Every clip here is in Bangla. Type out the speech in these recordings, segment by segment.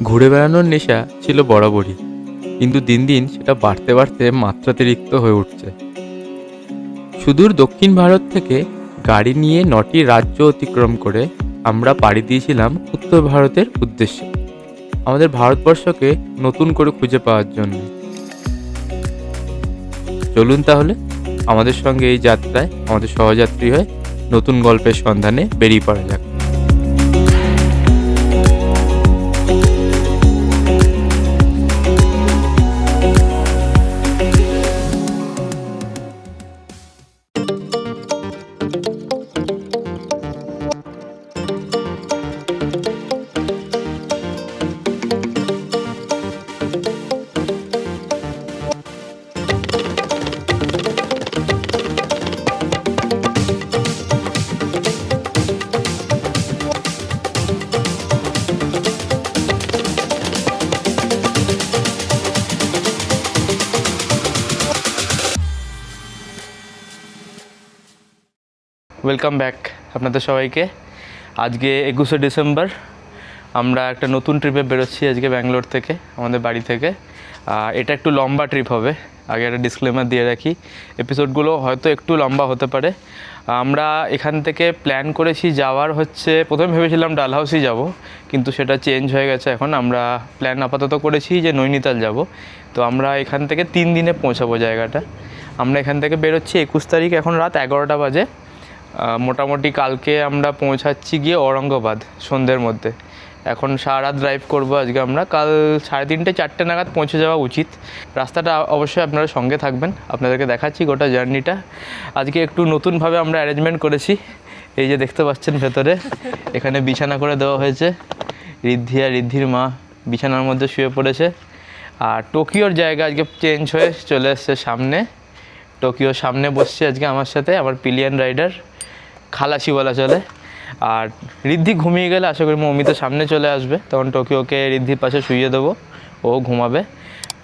ঘুরে বেড়ানোর নেশা ছিল বরাবরই, কিন্তু দিন দিন সেটা বাড়তে বাড়তে মাত্রাতিরিক্ত হয়ে উঠছে। সুদূর দক্ষিণ ভারত থেকে গাড়ি নিয়ে 9টি রাজ্য অতিক্রম করে আমরা পাড়ি দিয়েছিলাম উত্তর ভারতের উদ্দেশ্যে, আমাদের ভারতবর্ষকে নতুন করে খুঁজে পাওয়ার জন্য। চলুন তাহলে আমাদের সঙ্গে এই যাত্রায় আমাদের সহযাত্রী হয়ে নতুন গল্পের সন্ধানে বেরিয়ে পড়া যাক। ওয়েলকাম ব্যাক আপনাদের সবাইকে। আজকে 21শে ডিসেম্বর, আমরা একটা নতুন ট্রিপে বেরোচ্ছি আজকে ব্যাঙ্গালোর থেকে, আমাদের বাড়ি থেকে। এটা একটু লম্বা ট্রিপ হবে, আগে একটা ডিসক্লেমার দিয়ে রাখি, এপিসোডগুলো হয়তো একটু লম্বা হতে পারে। আমরা এখান থেকে প্ল্যান করেছি যাওয়ার প্রথমে ভেবেছিলাম ডালহাউসি যাব, কিন্তু সেটা চেঞ্জ হয়ে গেছে। এখন আমরা প্ল্যান আপাতত করেছি যে নৈনিতাল যাব। তো আমরা এখান থেকে 3 দিনে পৌঁছাবো জায়গাটা। আমরা এখান থেকে বেরোচ্ছি 21 তারিখ, এখন রাত 11টা বাজে। মোটামুটি কালকে আমরা পৌঁছাচ্ছি গিয়ে ঔরঙ্গাবাদ সন্ধ্যের মধ্যে। এখন সারা রাত ড্রাইভ করবো আজকে আমরা, কাল 3:30-4টে নাগাদ পৌঁছে যাওয়া উচিত। রাস্তাটা অবশ্যই আপনারা সঙ্গে থাকবেন, আপনাদেরকে দেখাচ্ছি গোটা জার্নিটা। আজকে একটু নতুনভাবে আমরা অ্যারেঞ্জমেন্ট করেছি। এই যে দেখতে পাচ্ছেন ভেতরে এখানে বিছানা করে দেওয়া হয়েছে, ঋদ্ধি আর ঋদ্ধির মা বিছানার মধ্যে শুয়ে পড়েছে। আর টোকিওর জায়গা আজকে চেঞ্জ হয়ে চলে এসছে সামনে। টোকিওর সামনে বসছে আজকে আমার সাথে আমার পিলিয়ন রাইডার, খালাসি বলা চলে। আর ঋদ্ধি ঘুমিয়ে গেলে আশা করি মৌমিতা সামনে চলে আসবে, তখন টোকিওকে ঋদ্ধির পাশে শুইয়ে দেবো, ও ঘুমাবে।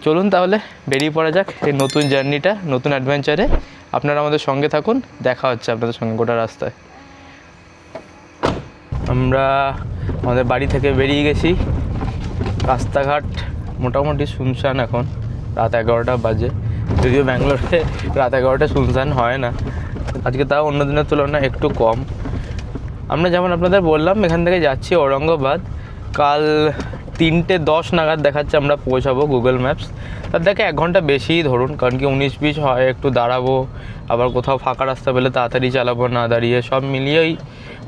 চলুন তাহলে বেরিয়ে পড়া যাক এই নতুন জার্নিটা, নতুন অ্যাডভেঞ্চারে। আপনারা আমাদের সঙ্গে থাকুন, দেখা হচ্ছে আপনাদের সঙ্গে গোটা রাস্তায়। আমরা আমাদের বাড়ি থেকে বেরিয়ে গেছি। রাস্তাঘাট মোটামুটি শুনশান, এখন রাত 11টা বাজে। যদিও ব্যাঙ্গালোরে রাত 11টা শুনশান হয় না, আজকে তাও অন্য দিনের তুলনায় একটু কম। আমরা যেমন আপনাদের বললাম এখান থেকে যাচ্ছি ঔরঙ্গাবাদ। কাল 3:10 নাগাদ দেখাচ্ছে আমরা পৌঁছাবো গুগল ম্যাপস। তার দেখে 1 ঘন্টা বেশিই ধরুন, কারণ কি 19-20 হয়, একটু দাঁড়াবো, আবার কোথাও ফাঁকা রাস্তা পেলে তাড়াতাড়ি চালাবো না দাঁড়িয়ে। সব মিলিয়ে ওই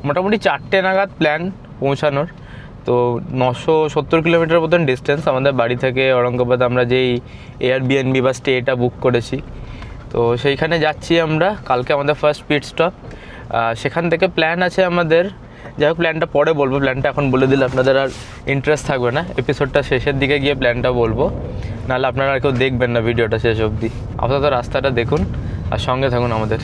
মোটামুটি 4টে নাগাদ প্ল্যান পৌঁছানোর। তো 970 কিলোমিটার মতন ডিস্টেন্স আমাদের বাড়ি থেকে ঔরঙ্গাবাদ। আমরা যেই এয়ারবিএনবি বা স্টেটা বুক করেছি, তো সেইখানে যাচ্ছি আমরা। কালকে আমাদের ফার্স্ট পিট স্টপ, সেখান থেকে প্ল্যান আছে আমাদের। যাই হোক, প্ল্যানটা পরে বলবো, প্ল্যানটা এখন বলে দিলে আপনাদের আর ইন্টারেস্ট থাকবে না। এপিসোডটা শেষের দিকে গিয়ে প্ল্যানটা বলবো, নাহলে আপনারা আর কেউ দেখবেন না ভিডিওটা শেষ অবধি। আপাতত রাস্তাটা দেখুন আর সঙ্গে থাকুন আমাদের।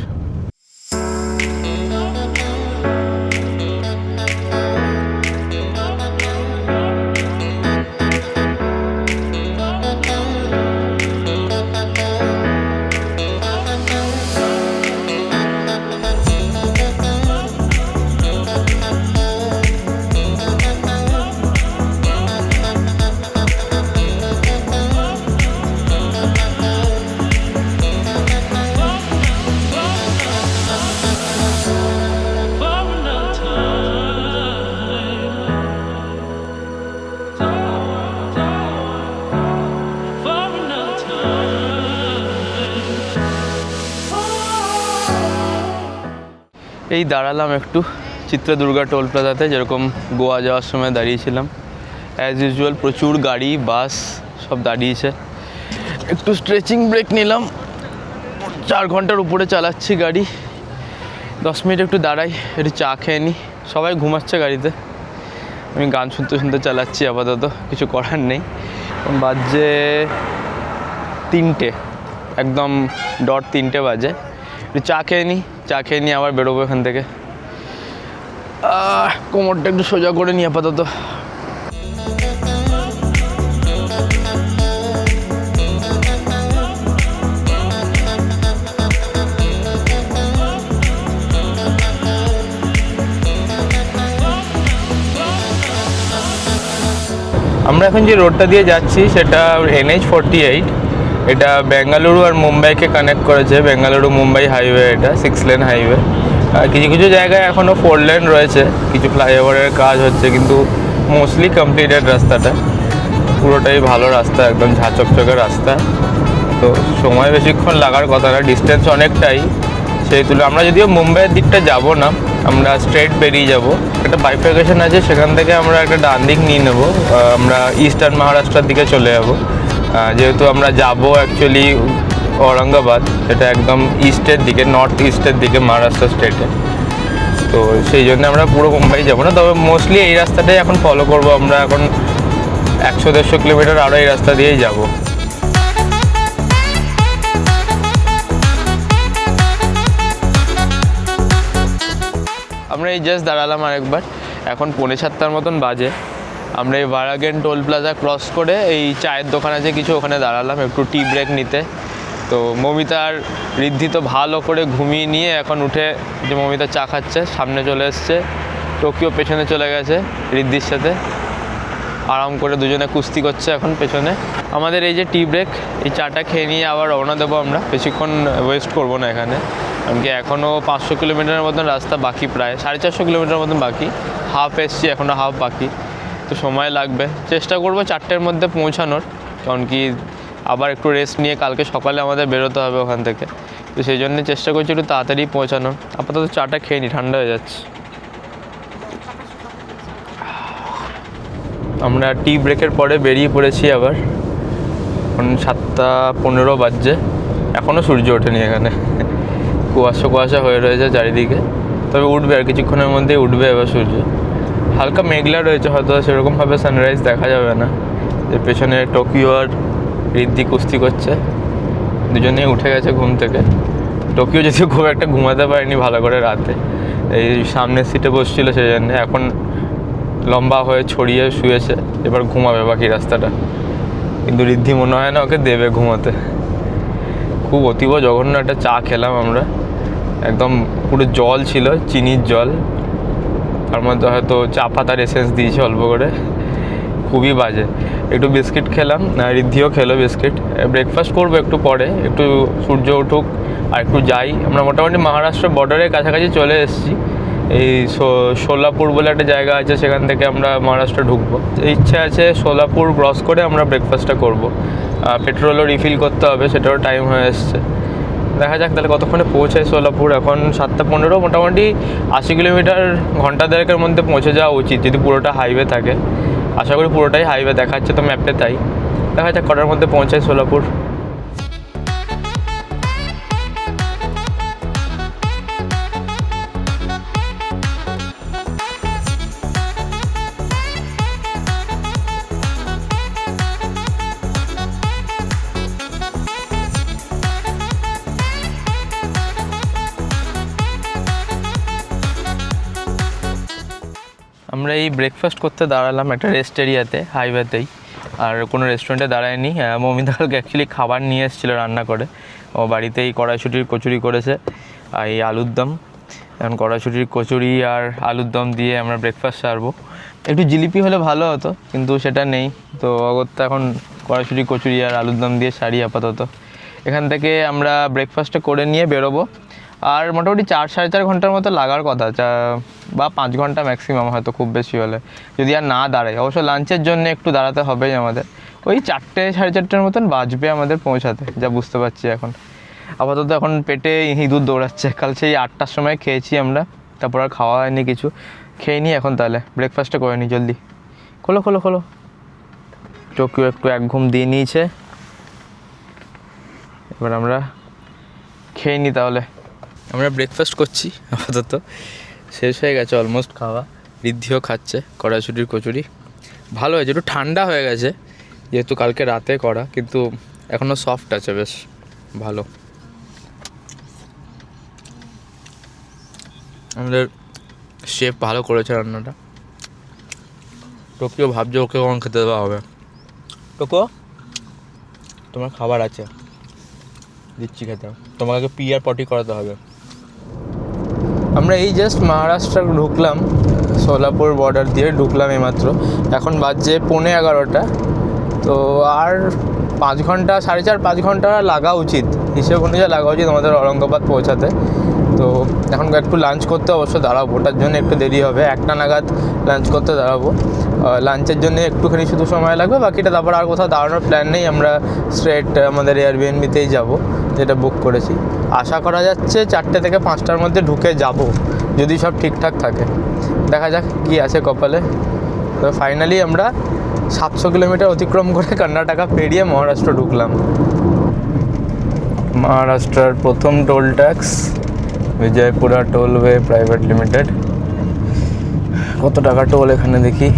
এই দাঁড়ালাম একটু চিত্রদুর্গা টোল প্লাজাতে, যেরকম গোয়া যাওয়ার সময় দাঁড়িয়েছিলাম। অ্যাজ ইউজুয়াল প্রচুর গাড়ি বাস সব দাঁড়িয়েছে। একটু স্ট্রেচিং ব্রেক নিলাম, 4 ঘন্টার উপরে চালাচ্ছি গাড়ি। 10 মিনিট একটু দাঁড়াই, একটু চা খেয়ে নিই। সবাই ঘুমাচ্ছে গাড়িতে, আমি গান শুনতে শুনতে চালাচ্ছি আপাতত, কিছু করার নেই। বাজে 3টে, একদম ডট 3টে বাজে। একটু চা খেয়ে নিই, আবার বেরোবো এখান থেকে। কোমরটা একটু সোজা করে নিই আপাতত। আমরা এখন যে রোডটা দিয়ে যাচ্ছি সেটা NH48। এটা বেঙ্গালুরু আর মুম্বাইকে কানেক্ট করেছে, বেঙ্গালুরু মুম্বাই হাইওয়ে, এটা 6 লেন হাইওয়ে। কিছু কিছু জায়গায় এখনও 4 লেন রয়েছে, কিছু ফ্লাইওভারের কাজ হচ্ছে, কিন্তু মোস্টলি কমপ্লিটেড রাস্তাটা। পুরোটাই ভালো রাস্তা, একদম ঝাঁচকচকে রাস্তা। তো সময় বেশিক্ষণ লাগার কথা না, ডিস্টেন্স অনেকটাই। সেই তুলে আমরা যদিও মুম্বাইয়ের দিকটা যাব না, আমরা স্ট্রেট বেরিয়ে যাব। একটা বাইফার্কেশন আছে, সেখান থেকে আমরা একটা ডান দিক নিয়ে নেব, আমরা ইস্টার্ন মহারাষ্ট্রের দিকে চলে যাব। যেহেতু আমরা যাব অ্যাকচুয়ালি ঔরঙ্গাবাদ, এটা একদম ইস্টের দিকে, নর্থ ইস্টের দিকে মহারাষ্ট্র স্টেটে। তো সেই জন্য আমরা পুরো মুম্বাই যাব না, তবে মোস্টলি এই রাস্তাটাই এখন ফলো করব। আমরা এখন 100-150 কিলোমিটার আরও এই রাস্তা দিয়েই যাব। আমরা এই জাস্ট দাঁড়ালাম আরেকবার, এখন 6:45 মতন বাজে। আমরা এই ভারাগেন টোল প্লাজা ক্রস করে এই চায়ের দোকান আছে কিছু, ওখানে দাঁড়ালাম একটু টি ব্রেক নিতে। তো মমিতা আর ঋদ্ধি তো ভালো করে ঘুমিয়ে নিয়ে এখন উঠে, যে মমিতা চা খাচ্ছে, সামনে চলে এসছে। টোকিও পেছনে চলে গেছে ঋদ্ধির সাথে, আরাম করে দুজনে কুস্তি করছে এখন পেছনে। আমাদের এই যে টি ব্রেক, এই চাটা খেয়ে নিয়ে আবার রওনা দেবো আমরা। বেশিক্ষণ ওয়েস্ট করবো না এখানে, কারণ কি এখনও 500 কিলোমিটারের মতন রাস্তা বাকি, প্রায় 450 কিলোমিটার মতন বাকি। হাফ এসছি, এখনও হাফ বাকি, তো সময় লাগবে। চেষ্টা করবো 4টের মধ্যে পৌঁছানোর, কারণ কি আবার একটু রেস্ট নিয়ে কালকে সকালে আমাদের বেরোতে হবে ওখান থেকে। তো সেই জন্য চেষ্টা করছি একটু তাড়াতাড়ি পৌঁছানোর। আপাতত চাটা খেয়ে নি, ঠান্ডা হয়ে যাচ্ছে। আমরা টি ব্রেকের পরে বেরিয়ে পড়েছি আবার। এখন 7:15 বাজছে, এখনও সূর্য ওঠেনি এখানে, কুয়াশা হয়ে রয়েছে চারিদিকে। তবে উঠবে আর কিছুক্ষণের মধ্যেই উঠবে এবার সূর্য। হালকা মেঘলা রয়েছে, হয়তো সেরকমভাবে সানরাইজ দেখা যাবে না। যে পেছনে টোকিও আর ঋদ্ধি কুস্তি করছে, দুজনেই উঠে গেছে ঘুম থেকে। টোকিও যদিও খুব একটা ঘুমাতে পারেনি ভালো করে রাতে, এই সামনের সিটে বসছিল সেই জন্য। এখন লম্বা হয়ে ছড়িয়ে শুয়েছে, এবার ঘুমাবে বাকি রাস্তাটা। কিন্তু ঋদ্ধি মনে হয় না ওকে দেবে ঘুমাতে। খুব অতীব জঘন্য একটা চা খেলাম আমরা, একদম পুরো জল ছিল, চিনির জল, তার মধ্যে হয়তো চা পাতার এসেন্স দিয়েছে অল্প করে, খুবই বাজে। একটু বিস্কিট খেলাম, ঋদ্ধিও খেলো বিস্কিট। ব্রেকফাস্ট করবো একটু পরে, একটু সূর্য উঠুক আর একটু যাই। আমরা মোটামুটি মহারাষ্ট্র বর্ডারের কাছাকাছি চলে এসেছি। এই সোলাপুর বলে একটা জায়গা আছে, সেখান থেকে আমরা মহারাষ্ট্র ঢুকবো। ইচ্ছা আছে সোলাপুর ক্রস করে আমরা ব্রেকফাস্টটা করবো। পেট্রোলও রিফিল করতে হবে, সেটারও টাইম হয়ে এসছে। দেখা যাক তাহলে কতক্ষণে পৌঁছায় সোলাপুর। এখন 7:15, মোটামুটি 80 কিলোমিটার ঘন্টা দেড়েকের মধ্যে পৌঁছে যাওয়া উচিত, যদি পুরোটা হাইওয়ে থাকে। আশা করি পুরোটাই হাইওয়ে দেখাচ্ছে তো ম্যাপে, তাই দেখা যাক কটার মধ্যে পৌঁছায় সোলাপুর। আমরা এই ব্রেকফাস্ট করতে দাঁড়ালাম একটা রেস্ট এরিয়াতে, হাইওয়েতেই। আর কোনো রেস্টুরেন্টে দাঁড়ায়নি। মমিতা কালকে অ্যাকচুয়ালি খাবার নিয়ে এসেছিলো রান্না করে, ও বাড়িতেই কড়াইশুঁটির কচুরি করেছে আর এই আলুর দম। এখন কড়াইশুঁটির কচুরি আর আলুর দম দিয়ে আমরা ব্রেকফাস্ট সারবো। একটু জিলিপি হলে ভালো হতো, কিন্তু সেটা নেই। তো অগত্যা এখন কড়াইশুঁটি কচুরি আর আলুর দম দিয়ে সারি আপাতত। এখান থেকে আমরা ব্রেকফাস্টটা করে নিয়ে বেরোবো। আর মোটামুটি 4-4.5 ঘন্টার মতো লাগার কথা, বা 5 ঘন্টা ম্যাক্সিমাম, হয়তো খুব বেশি হলে, যদি আর না দাঁড়াই। অবশ্য লাঞ্চের জন্য একটু দাঁড়াতে হবেই আমাদের। ওই 4-4:30 মতন বাজবে আমাদের পৌঁছাতে, যা বুঝতে পারছি এখন। আপাতত এখন পেটে ইঁদুর দৌড়াচ্ছে। কাল সেই 8টার সময় খেয়েছি আমরা, তারপর আর খাওয়া হয়নি কিছু। খেয়ে নিই এখন, তাহলে ব্রেকফাস্টটা করে নিই জলদি। খোলো। টোকিও একটু এক ঘুম দিয়ে নিয়েছে, এবার আমরা খেয়ে নিই তাহলে। আমরা ব্রেকফাস্ট করছি, আপাতত শেষ হয়ে গেছে অলমোস্ট খাওয়া। ঋদ্ধিও খাচ্ছে কড়াইশুঁটির কচুরি, ভালো হয়েছে। একটু ঠান্ডা হয়ে গেছে যেহেতু কালকে রাতে করা, কিন্তু এখনও সফট আছে, বেশ ভালো। আমাদের শেফ ভালো করেছে রান্নাটা। টোকিও ভাবছে ওকে কখন খেতে দেওয়া হবে। টোকো, তোমার খাবার আছে, দিচ্ছি খেতে। তোমাকে পি আর পটি করাতে হবে। আমরা এই জাস্ট মহারাষ্ট্র ঢুকলাম, সোলাপুর বর্ডার দিয়ে ঢুকলাম এইমাত্র। এখন বাজছে 11:15। তো আর 5 ঘন্টা, 4.5 ঘন্টা লাগা উচিত, হিসেব অনুযায়ী লাগা উচিত আমাদের ঔরঙ্গাবাদ পৌঁছাতে। তো এখন একটু লাঞ্চ করতে অবশ্য দাঁড়াবো, ওটার জন্য একটু দেরি হবে, 1টা নাগাদ লাঞ্চ করতে দাঁড়াবো। লাঞ্চের জন্য একটুখানি শুধু সময় লাগবে, বাকিটা তারপর আর কোথাও দাঁড়ানোর প্ল্যান নেই। আমরা স্ট্রেট আমাদের এয়ারবিএনবিতেই যাব, যেটা বুক করেছি। আশা করা যাচ্ছে 4টে থেকে 5টার মধ্যে ঢুকে যাব, যদি সব ঠিকঠাক থাকে। দেখা যাক কী আছে কপালে। তো ফাইনালি আমরা 700 কিলোমিটার অতিক্রম করে কর্ণাটকা পেরিয়ে মহারাষ্ট্র ঢুকলাম। মহারাষ্ট্রের প্রথম টোল ট্যাক্স বিজয়পুরা টোলওয়ে প্রাইভেট লিমিটেড। কত টাকা টোল এখানে দেখি।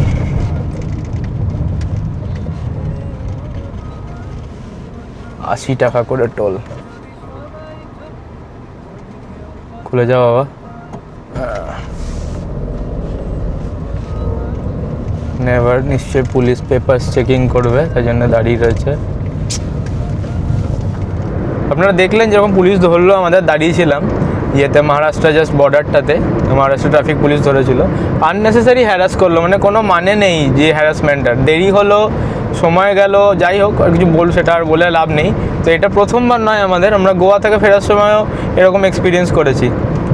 80 টাকা করে টোল। খুলে যাও বাবা। নেভার, নিশ্চয়ই পুলিশ পেপারস চেকিং করবে, তাই জন্য দাঁড়িয়ে রয়েছে। আপনারা দেখলেন যেরকম পুলিশ ধরলো, আমাদের দাঁড়িয়েছিলাম ইয়েতে মহারাষ্ট্র জাস্ট বর্ডারটাতে, মহারাষ্ট্র ট্রাফিক পুলিশ ধরেছিল। আননেসেসারি হ্যারাস করলো, মানে কোনো মানে নেই যে হ্যারাসমেন্টার। দেরি হলো, সময় গেল, যাই হোক আর কিছু সেটা আর বলে লাভ নেই। তো এটা প্রথমবার নয় আমাদের, আমরা গোয়া থেকে ফেরার সময়ও এরকম এক্সপিরিয়েন্স করেছি।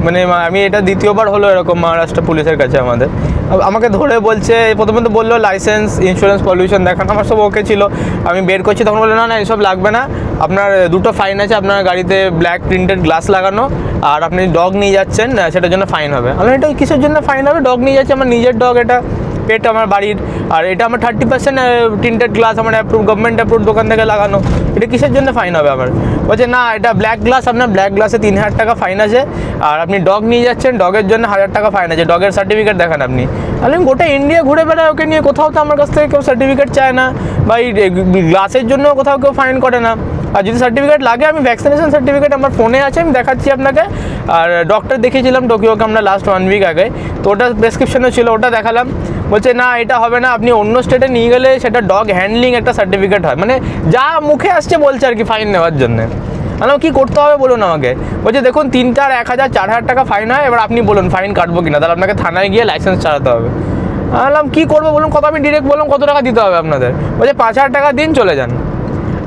মানে আমি এটা দ্বিতীয়বার হলো এরকম মহারাষ্ট্র পুলিশের কাছে আমাকে ধরে বলছে, প্রথমে তো বললো লাইসেন্স, ইন্স্যুরেন্স, পলিউশন দেখান, আমার সব ওকে ছিল। আমি বের করছি, তখন বললো না এসব লাগবে না, আপনার 2টো ফাইন আছে, আপনার গাড়িতে ব্ল্যাক প্রিন্টেড গ্লাস লাগানো, আর আপনি ডগ নিয়ে যাচ্ছেন সেটার জন্য ফাইন হবে। আমি এটা কিসের জন্য ফাইন হবে? ডগ নিয়ে যাচ্ছে, আমার নিজের ডগ, এটা পেট আমার বাড়ির, আর এটা আমার 30% টিন্টেড গ্লাস আমার অ্যাপ্রুভ, গভর্নমেন্ট অ্যাপ্রুভ দোকান থেকে লাগানো, এটা কিসের জন্য ফাইন হবে আমার? বলছে না এটা ব্ল্যাক গ্লাস, আপনার ব্ল্যাক গ্লাসে 3000 টাকা ফাইন আছে, আর আপনি ডগ নিয়ে যাচ্ছেন, ডগের জন্য 1000 টাকা ফাইন আছে, ডগের সার্টিফিকেট দেখান আপনি। আমি গোটা ইন্ডিয়া ঘুরে বেড়াই ওকে নিয়ে, কোথাও তো আমার কাছ থেকে কেউ সার্টিফিকেট চায় না, বা এই গ্লাসের জন্য কোথাও কেউ ফাইন করে না। আর যদি সার্টিফিকেট লাগে, আমি ভ্যাকসিনেশন সার্টিফিকেট আমার ফোনে আছে, আমি দেখাচ্ছি আপনাকে। আর ডক্টর দেখিয়েছিলাম টোকিওকে আমরা লাস্ট 1 উইক আগে, তো ওটা প্রেসক্রিপশনে ছিল, ওটা দেখালাম। বলছে না এটা হবে না, আপনি অন্য স্টেটে নিয়ে গেলে সেটা ডগ হ্যান্ডলিং একটা সার্টিফিকেট হয়, মানে যা মুখে আসছে বলছে আর কি ফাইন নেওয়ার জন্য। আমি কী করতে হবে বলুন আমাকে? বলছে দেখুন 3, 4, 1000, 4000 টাকা ফাইন হয়, এবার আপনি বলুন ফাইন কাটবো কিনা, তাহলে আপনাকে থানায় গিয়ে লাইসেন্স চালাতে হবে। আমি বললাম কী করবো বলুন, কত? আমি ডিরেক্ট বললাম কত টাকা দিতে হবে আপনাদের? বলছে 5000 টাকা দিন চলে যান।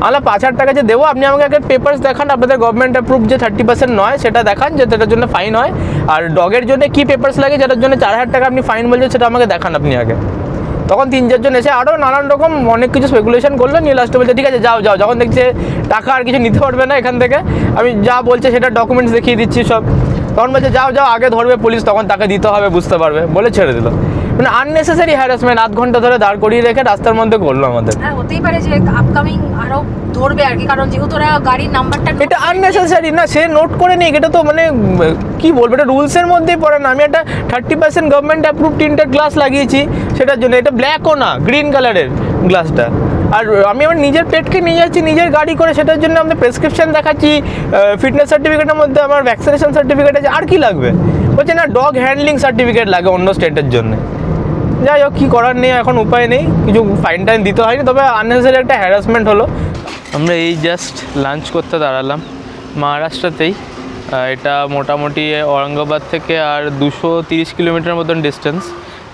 আমরা 5000 টাকা যে দেবো, আপনি আমাকে একটা পেপারস দেখান, আপনাদের গভর্নমেন্ট অ্যাপ্রুভ যে 30% নয় সেটা দেখান, যে সেটার জন্য ফাইন হয়। আর ডগের জন্য কী পেপারস লাগে যেটার জন্য 4000 টাকা আপনি ফাইন বলছেন, সেটা আমাকে দেখান আপনি আগে। তখন 3-4 জন এসে আরও নানান রকম অনেক কিছু স্পেকুলেশন করলো, নিয়ে লাস্টে বলছে ঠিক আছে যাও যাও। যখন দেখছে টাকা আর কিছু নিতে পারবে না এখান থেকে, আমি যা বলছে সেটা ডকুমেন্টস দেখিয়ে দিচ্ছি সব, তখন বলছে যাও যাও, আগে ধরবে পুলিশ, তখন তাকে দিতে হবে, বুঝতে পারবে, বলে ছেড়ে দিল। মানে আননেসেসারি হ্যারাসমেন্ট 8 ঘন্টা ধরে দাঁড় করিয়ে রেখে রাস্তার মধ্যে করলো আমাদের। হ্যাঁ হতেই পারে যে আপকামিং আরো ধরবে আর কি, কারণ যেহেতু ওরা গাড়ির নাম্বারটা এটা আননেসেসারি না, সে নোট করে নিক, এটা তো মানে কি বলবো, এটা রুলসের মধ্যেই পড়ে না। আমি একটা 30% গভর্নমেন্ট অ্যাপ্রুভ টিন্টেড গ্লাস লাগিয়েছি সেটার জন্য, এটা ব্ল্যাকও না, গ্রিন কালারের গ্লাসটা। আর আমি আমার নিজের পেটকে নিয়ে যাচ্ছি নিজের গাড়ি করে, সেটার জন্য আমাদের প্রেসক্রিপশন দেখাচ্ছি, ফিটনেস সার্টিফিকেটের মধ্যে আমার ভ্যাকসিনেশন সার্টিফিকেট আছে, আর কি লাগবে? বলছে না ডগ হ্যান্ডলিং সার্টিফিকেট লাগে অন্য স্টেটের জন্য। যাই হোক, কী করার নেই, এখন উপায় নেই, কিছু ফাইন টাইন দিতে হয়নি, তবে আননেসেসারি একটা হ্যারাসমেন্ট হলো। আমরা এই জাস্ট লাঞ্চ করতে দাঁড়ালাম মহারাষ্ট্রতেই। এটা মোটামুটি ঔরঙ্গাবাদ থেকে আর 230 কিলোমিটার মতন ডিস্টেন্স।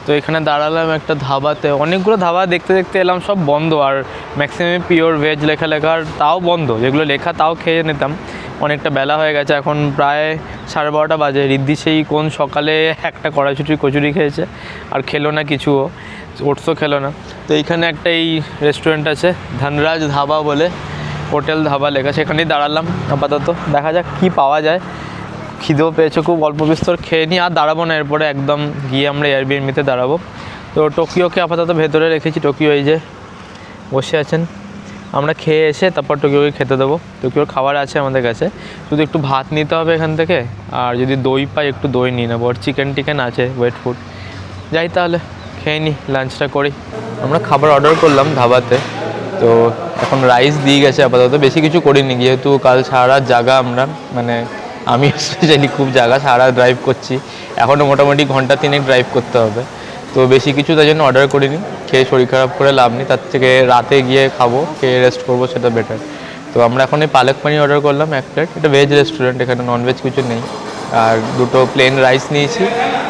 তো এখানে দাঁড়ালাম একটা ধাবাতে, অনেকগুলো ধাবা দেখতে দেখতে এলাম, সব বন্ধ, আর ম্যাক্সিমাম পিওর ভেজ লেখা আর তাও বন্ধ, যেগুলো লেখা তাও খেয়ে নিতাম। অনেকটা বেলা হয়ে গেছে, এখন প্রায় 12:30 বাজে। রিদ্ধি সেই কোন সকালে একটা কড়াইশুটির কচুরি খেয়েছে, আর খেলো না কিছুও, ওটসও খেলো না। তো এইখানে একটা এই রেস্টুরেন্ট আছে ধনরাজ ধাবা বলে, হোটেল ধাবা লেখা, সেখানেই দাঁড়ালাম আপাতত। দেখা যাক কী পাওয়া যায়। খিদেও পেয়েছে খুব, অল্প বিস্তর খেয়ে নিই, আর দাঁড়াবো না এরপরে, একদম গিয়ে আমরা এয়ারবিএনবিতে দাঁড়াবো। তো টোকিওকে আপাতত ভেতরে রেখেছি, টোকিও এই যে বসে আছেন। আমরা খেয়ে এসে তারপর টোকিওকে খেতে দেবো। টোকিওর খাবার আছে আমাদের কাছে, শুধু একটু ভাত নিতে হবে এখান থেকে, আর যদি দই পাই একটু দই নিয়ে নেবো, আর চিকেন টিকেন আছে, ওয়েট ফুড। যাই তাহলে খেয়ে নিই, লাঞ্চটা করি। আমরা খাবার অর্ডার করলাম ধাবাতে, তো এখন রাইস দিয়ে গেছে আপাতত, বেশি কিছু করিনি, যেহেতু কাল সারা রাত জাগা আমরা, মানে আমি স্পেশালি খুব জাগা, সারা ড্রাইভ করছি, এখনও মোটামুটি ঘন্টা 3 ড্রাইভ করতে হবে। তো বেশি কিছু তাই জন্য অর্ডার করিনি, খেয়ে শরীর খারাপ করে লাভ নেই, তার থেকে রাতে গিয়ে খাবো, খেয়ে রেস্ট করবো, সেটা বেটার। তো আমরা এখন এই পালক পানির অর্ডার করলাম 1 প্লেট। এটা ভেজ রেস্টুরেন্ট, এখানে ননভেজ কিছু নেই। আর দুটো প্লেন রাইস নিয়েছি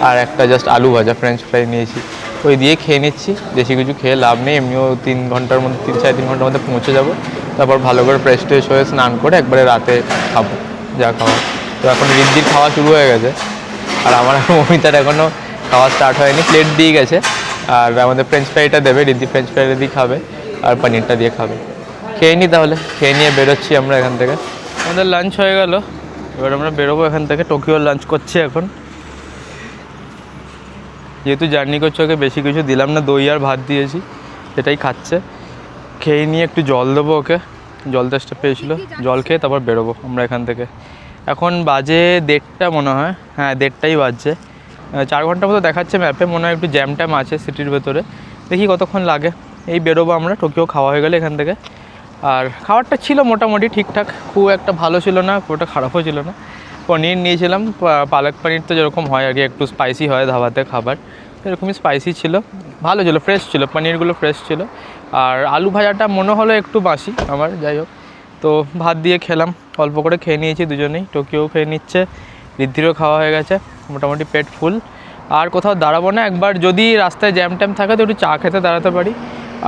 আর একটা জাস্ট আলু ভাজা ফ্রেঞ্চ ফ্রাই নিয়েছি। ওই দিয়ে খেয়ে নিচ্ছি, বেশি কিছু খেয়ে লাভ নেই, এমনিও 3 ঘন্টার মধ্যে 3-3.5 ঘন্টার মধ্যে পৌঁছে যাবো। তারপর ভালো করে ফ্রেশ ট্রেশ হয়ে স্নান করে একবারে রাতে খাবো যা খাওয়া। তো এখন রিদ্ধির খাওয়া শুরু হয়ে গেছে, আর আমার মমিতার এখনও খাওয়া স্টার্ট হয়নি, প্লেট দিয়ে গেছে। আর আমাদের ফ্রেঞ্চ ফ্রাইটা দেবে, রিদ্ধি ফ্রেঞ্চ ফ্রাইটা দিয়ে খাবে আর পনিরটা দিয়ে খাবে। খেয়ে নিই তাহলে, খেয়ে নিয়ে বেরোচ্ছি আমরা এখান থেকে। আমাদের লাঞ্চ হয়ে গেল, এবার আমরা বেরোবো এখান থেকে। টোকিওর লাঞ্চ করছি এখন, যেহেতু জার্নি করছে ওকে বেশি কিছু দিলাম না, দই আর ভাত দিয়েছি, সেটাই খাচ্ছে। খেয়ে নিয়ে একটু জল দেবো ওকে, জল তেষ্টা পেয়েছিল, জল খেয়ে তারপর বেরোবো আমরা এখান থেকে। এখন বাজে 1:30 মনে হয়, হ্যাঁ 1:30 বাজছে। 4 ঘন্টার মতো দেখাচ্ছে ম্যাপে, মনে হয় একটু জ্যাম ট্যাম আছে সিটির ভেতরে, দেখি কতক্ষণ লাগে। এই বেরোবো আমরা, টোকিও খাওয়া হয়ে গেলে এখান থেকে। আর খাবারটা ছিল মোটামুটি ঠিকঠাক, খুব একটা ভালো ছিল না, খুব একটা খারাপও ছিল না। পনির নিয়েছিলাম, পালক পনির তো যেরকম হয় আর কি, একটু স্পাইসি হয় ধাবাতে খাবার, এরকমই স্পাইসি ছিল, ভালো ছিল, ফ্রেশ ছিল, পনিরগুলো ফ্রেশ ছিল। আর আলু ভাজাটা মনে হলো একটু বাসি আমার, যাই হোক। তো ভাত দিয়ে খেলাম, অল্প করে খেয়ে নিয়েছি দুজনেই, টোকিও খেয়ে নিচ্ছে, ঋদ্ধিরও খাওয়া হয়ে গেছে, মোটামুটি পেট ফুল। আর কোথাও দাঁড়াবো না, একবার যদি রাস্তায় জ্যাম ট্যাম থাকে তো একটু চা খেতে দাঁড়াতে পারি।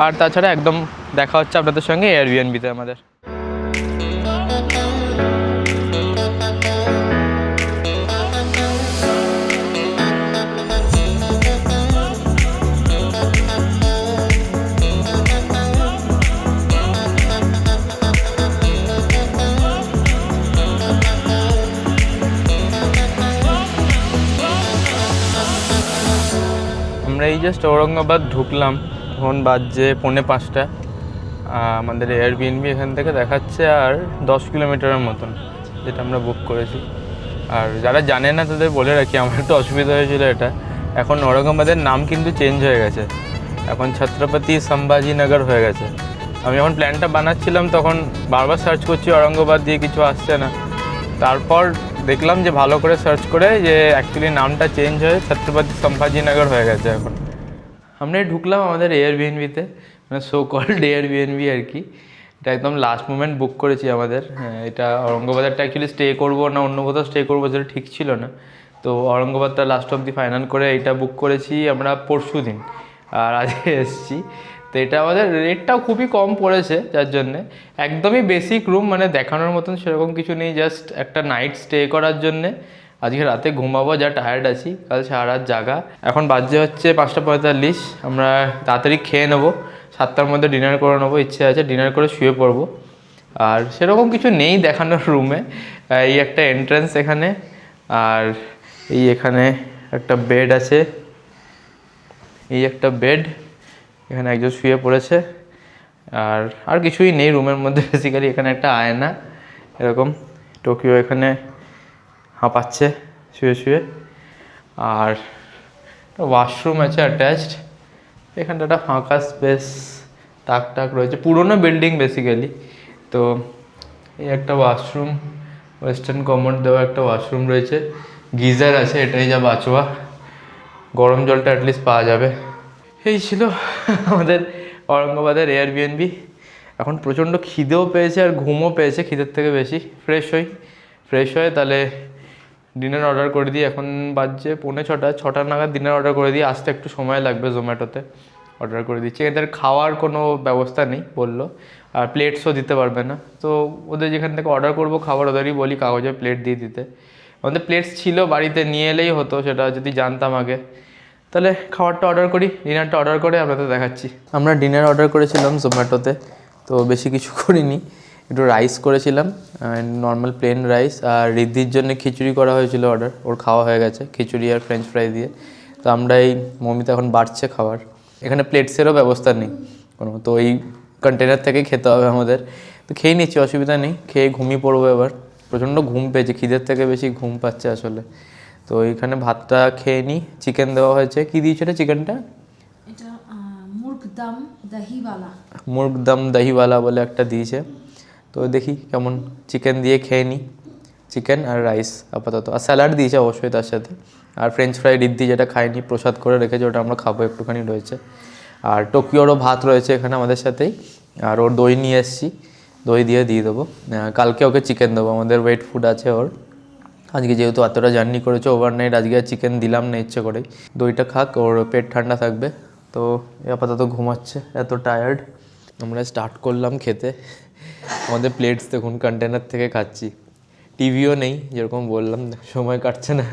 আর তাছাড়া একদম দেখা হচ্ছে আপনাদের সঙ্গে এয়ারবিএনবিতে আমাদের। আমরা এই জাস্ট ঔরঙ্গাবাদ ঢুকলাম, এখন বাজছে 4:45। আমাদের এয়ারবিএনবি এখান থেকে দেখাচ্ছে আর 10 কিলোমিটারের মতন, যেটা আমরা বুক করেছি। আর যারা জানে না তাদের বলে রাখি, আমার একটু অসুবিধা হয়েছিল এটা, এখন ঔরঙ্গাবাদের নাম কিন্তু চেঞ্জ হয়ে গেছে, এখন ছত্রপতি সম্ভাজিনগর হয়ে গেছে। আমি যখন প্ল্যানটা বানাচ্ছিলাম তখন বারবার সার্চ করছি ঔরঙ্গাবাদ দিয়ে, কিছু আসছে না। তারপর দেখলাম যে ভালো করে সার্চ করে যে অ্যাকচুয়ালি নামটা চেঞ্জ হয়ে ছত্রপতি সম্ভাজিনগর হয়ে গেছে এখন। আমরা ঢুকলাম আমাদের এয়ারবিএনবিতে, মানে সো কল্ড এয়ারবিএনবি আর কি। এটা একদম লাস্ট মোমেন্ট বুক করেছি আমাদের। হ্যাঁ, এটা ঔরঙ্গাবাদটা অ্যাকচুয়ালি স্টে করবো না অন্য কোথাও স্টে করবো সেটা ঠিক ছিল না, তো ঔরঙ্গাবাদটা লাস্ট অবধি ফাইনাল করে এটা বুক করেছি আমরা পরশু দিন, আর আজকে এসেছি। তো এটা আমাদের রেটটাও খুবই কম পড়েছে, যার জন্যে একদমই বেসিক রুম, মানে দেখানোর মতন সেরকম কিছু নেই, জাস্ট একটা নাইট স্টে করার জন্যে। আজকে রাতে ঘুমাবো, যা টায়ার্ড আছি, কাল সারা রাত জাগা। এখন বাজে হচ্ছে 5:45, আমরা তাড়াতাড়ি খেয়ে নেবো, 7টার মধ্যে ডিনার করে নেবো, ইচ্ছে আছে ডিনার করে শুয়ে পড়বো। আর সেরকম কিছু নেই দেখানোর রুমে, এই একটা এন্ট্রান্স এখানে, আর এই এখানে একটা বেড আছে, এই একটা বেড, এখানে একজন শুয়ে পড়েছে। আর কিছুই নেই রুমের মধ্যে বেসিক্যালি। এখানে একটা আয়না, এরকম টোকিও এখানে হাঁপাচ্ছে শুয়ে শুয়ে। আর ওয়াশরুম আছে অ্যাটাচড, এখানটা একটা ফাঁকা স্পেস, তাক টাক রয়েছে, পুরোনো বিল্ডিং বেসিক্যালি। তো এই একটা ওয়াশরুম, ওয়েস্টার্ন কমোড দেওয়া একটা ওয়াশরুম রয়েছে, গিজার আছে, এটাই যা বাঁচোয়া, গরম জলটা অ্যাটলিস্ট পাওয়া যাবে। এই ছিল আমাদের ঔরঙ্গাবাদের এয়ারবিএনবি। এখন প্রচণ্ড খিদেও পেয়েছে আর ঘুমও পেয়েছে, খিদের থেকে বেশি। ফ্রেশ হয়ে তাহলে ডিনার অর্ডার করে দিই। এখন বাজছে 5:45, 6টা নাগাদ ডিনার অর্ডার করে দিই, আসতে একটু সময় লাগবে, জোম্যাটোতে অর্ডার করে দিচ্ছি। এদের খাওয়ার কোনো ব্যবস্থা নেই বললো, আর প্লেটসও দিতে পারবে না। তো ওদের যেখান থেকে অর্ডার করবো খাবার, ওদেরই বলি কাগজে প্লেট দিয়ে দিতে। আমাদের প্লেটস ছিল বাড়িতে, নিয়ে এলেই হতো, সেটা যদি জানতাম আগে। তাহলে খাবারটা অর্ডার করি, ডিনারটা অর্ডার করে আপনাদের দেখাচ্ছি। আমরা ডিনার অর্ডার করেছিলাম জোম্যাটোতে, তো বেশি কিছু করিনি, একটু রাইস করেছিলাম, নর্মাল প্লেন রাইস, আর রিদ্ধির জন্য খিচুড়ি করা হয়েছিল অর্ডার, ওর খাওয়া হয়ে গেছে খিচুড়ি আর ফ্রেঞ্চ ফ্রাই দিয়ে। তো আমরা এই মমিতা এখন বাড়ছে খাবার, এখানে প্লেটসেরও ব্যবস্থা নেই কোনো, তো এই কন্টেনার থেকেই খেতে হবে আমাদের। তো খেয়ে নিচ্ছি, অসুবিধা নেই, খেয়ে ঘুমিয়ে পড়বো এবার। প্রচণ্ড ঘুম পেয়েছে, খিদের থেকে বেশি ঘুম পাচ্ছে আসলে। তো এইখানে ভাতটা খেয়ে নিই, চিকেন দেওয়া হয়েছে। কী দিয়েছে এটা চিকেনটা? এটা মুরগদম দহিওয়ালা, মুরগদম দহিওয়ালা বলে একটা দিয়েছে। তো দেখি কেমন, চিকেন দিয়ে খেয়ে নিই, চিকেন আর রাইস আপাতত, আর স্যালাড দিয়েছে অবশ্যই তার সাথে, আর ফ্রেঞ্চ ফ্রাই রিদ্ধি যেটা খাইনি প্রসাদ করে রেখেছে, ওটা আমরা খাবো, একটুখানি রয়েছে। আর টোকিওরও ভাত রয়েছে এখানে আমাদের সাথেই, আর ওর দই নিয়ে এসেছি, দই দিয়ে দেবো। কালকে ওকে চিকেন দেবো, আমাদের ওয়েট ফুড আছে ওর। আজকে যেহেতু এতটা জার্নি করেছে ওভারনাইট, আজকে আর চিকেন দিলাম না ইচ্ছে করেই। দইটা খাক, ওর পেট ঠান্ডা থাকবে। তো আপাতত ঘুমাচ্ছে, এত টায়ার্ড। আমরা স্টার্ট করলাম খেতে। আমাদের প্লেটস দেখুন, কন্টেনার থেকে খাচ্ছি। টিভিও নেই, যেরকম বললাম সময় কাটছে না।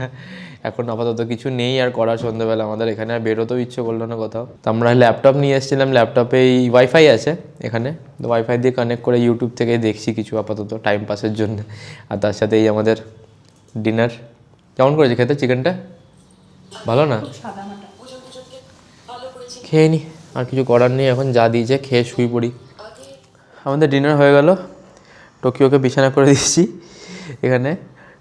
এখন আপাতত কিছু নেই আর করা সন্ধ্যেবেলা আমাদের, এখানে আর বেরোতেও ইচ্ছে করলো না কোথাও। তো আমরা ল্যাপটপ নিয়ে এসেছিলাম, ল্যাপটপেই ওয়াইফাই আছে এখানে, তো ওয়াইফাই দিয়ে কানেক্ট করে ইউটিউব থেকে দেখছি কিছু আপাতত টাইম পাসের জন্য। আর তার সাথে এই আমাদের ডিনার। কেমন করেছে খেতে চিকেনটা? ভালো না? খেয়ে নি, আর কিছু করার নেই, এখন যা দিয়েছে খেয়ে শুয়ে পড়ি। আমাদের ডিনার হয়ে গেল। টোকিওকে বিছানা করে দিচ্ছি এখানে।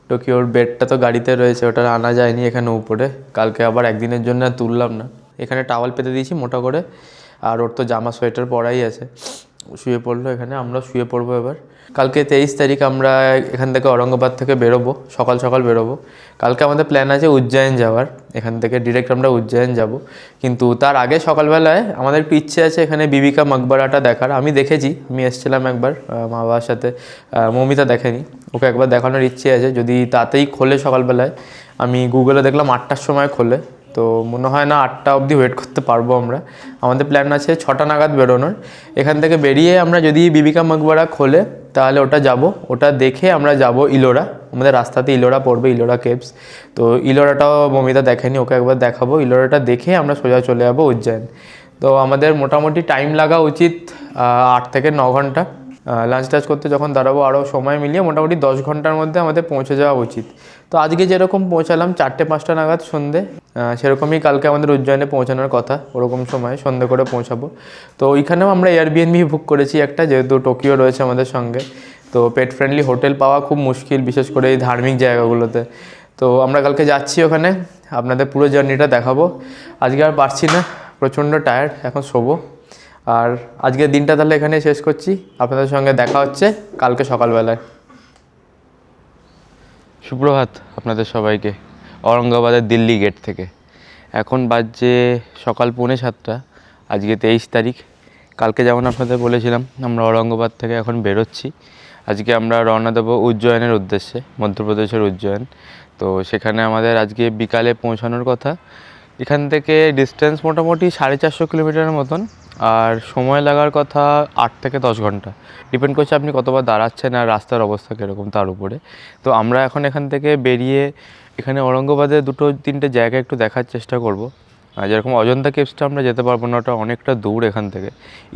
টোকিওর বেডটা তো গাড়িতে রয়েছে, ওটা আনা যায়নি এখানে উপরে। কালকে আবার একদিনের জন্য আর তুললাম না। এখানে টাওয়াল পেতে দিয়েছি মোটা করে, আর ওর তো জামা সোয়েটার পরাই আছে। শুয়ে পড়লো এখানে, আমরা শুয়ে পড়বো এবার। কালকে 23 তারিখ আমরা এখান থেকে ঔরঙ্গাবাদ থেকে বেরোবো, সকাল সকাল বেরোবো। কালকে আমাদের প্ল্যান আছে উজ্জয়ন যাওয়ার, এখান থেকে ডিরেক্ট আমরা উজ্জয়ন যাব। কিন্তু তার আগে সকালবেলায় আমাদের একটু ইচ্ছে আছে এখানে বিবিকা মকবরাটা দেখার। আমি দেখেছি, আমি এসেছিলাম একবার মা বাবার সাথে, মৌমিতা দেখেনি, ওকে একবার দেখানোর ইচ্ছে আছে। যদি তাতেই খোলে সকালবেলায়, আমি গুগলে দেখলাম 8টার সময় খোলে, তো মনে হয় না 8টা অবধি ওয়েট করতে পারবো আমরা। আমাদের প্ল্যান আছে 6টা নাগাদ বেরোনোর। এখান থেকে বেরিয়ে আমরা যদি বিবিকা মকবরা খোলে তাহলে ওটা যাব, ওটা দেখে আমরা যাব ইলোরা। আমাদের রাস্তাতে ইলোরা পড়বে, ইলোরা কেভস। তো ইলোরাটাও মমিতা দেখেনি, ওকে একবার দেখাবো। ইলোরাটা দেখে আমরা সোজা চলে যাবো উজ্জয়ন। তো আমাদের মোটামুটি টাইম লাগা উচিত 8 থেকে 9 ঘন্টা। লাঞ্চ টাচ করতে যখন দাঁড়াবো আরও সময় মিলিয়ে মোটামুটি 10 ঘন্টার মধ্যে আমাদের পৌঁছে যাওয়া উচিত। তো আজকে যেরকম পৌঁছালাম 4টে-5টা নাগাদ সন্ধে, সেরকমই কালকে আমাদের উজ্জয়নে পৌঁছানোর কথা, ওরকম সময় সন্ধে করে পৌঁছাবো। তো ওইখানেও আমরা এয়ারবিএনবি বুক করেছি একটা, যেহেতু টোকিও রয়েছে আমাদের সঙ্গে। তো পেট ফ্রেন্ডলি হোটেল পাওয়া খুব মুশকিল, বিশেষ করে এই ধার্মিক জায়গাগুলোতে। তো আমরা কালকে যাচ্ছি ওখানে, আপনাদের পুরো জার্নিটা দেখাবো। আজকে আর পারছি না, প্রচণ্ড টায়ার্ড, এখন শোবো। আর আজকের দিনটা তাহলে এখানে শেষ করছি। আপনাদের সঙ্গে দেখা হচ্ছে কালকে সকালবেলায়। সুপ্রভাত আপনাদের সবাইকে ঔরঙ্গাবাদের দিল্লি গেট থেকে। এখন বাজছে সকাল 6:45। আজকে 23 তারিখ। কালকে যেমন আপনাদের বলেছিলাম আমরা ঔরঙ্গাবাদ থেকে এখন বেরোচ্ছি। আজকে আমরা রওনা দেবো উজ্জয়নের উদ্দেশ্যে, মধ্যপ্রদেশের উজ্জয়ন। তো সেখানে আমাদের আজকে বিকালে পৌঁছানোর কথা। এখান থেকে ডিস্টেন্স মোটামুটি 450 কিলোমিটারের মতন, আর সময় লাগার কথা 8 থেকে 10 ঘন্টা। ডিপেন্ড করছে আপনি কতবার দাঁড়াচ্ছেন আর রাস্তার অবস্থা কীরকম তার উপরে। তো আমরা এখন এখান থেকে বেরিয়ে এখানে ঔরঙ্গাবাদে 2-3টে জায়গা একটু দেখার চেষ্টা করব। যেরকম অজন্তা কেভসটা আমরা যেতে পারবো না, ওটা অনেকটা দূর এখান থেকে।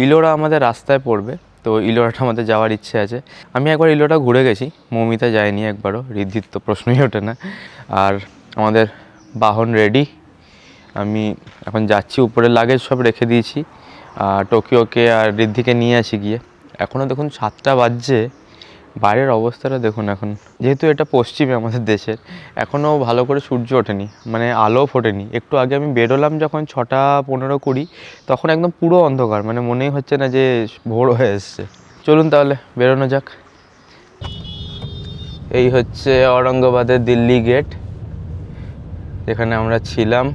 ইলোরা আমাদের রাস্তায় পড়বে, তো ইলোরাটা আমাদের যাওয়ার ইচ্ছে আছে। আমি একবার ইলোরা ঘুরে গেছি, মৌমিতা যায়নি একবারও, ঋদ্ধির তো প্রশ্নই ওঠে না। আর আমাদের বাহন রেডি, আমি এখন যাচ্ছি। উপরে লাগেজ সব রেখে দিয়েছি, টোকিওকে আর ঋদ্ধিকে নিয়ে আসি গিয়ে। এখনও দেখুন 7টা বাজছে, বাইরের অবস্থাটা দেখুন। এখন যেহেতু এটা পশ্চিমে আমাদের দেশের, এখনও ভালো করে সূর্য ওঠেনি, মানে আলো ফোটেনি। একটু আগে আমি বেরোলাম যখন 6:15-20, তখন একদম পুরো অন্ধকার, মানে মনেই হচ্ছে না যে ভোর হয়ে এসছে। চলুন তাহলে বেরোনো যাক। এই হচ্ছে ঔরঙ্গাবাদের দিল্লি গেট, যেখানে আমরা ছিলাম।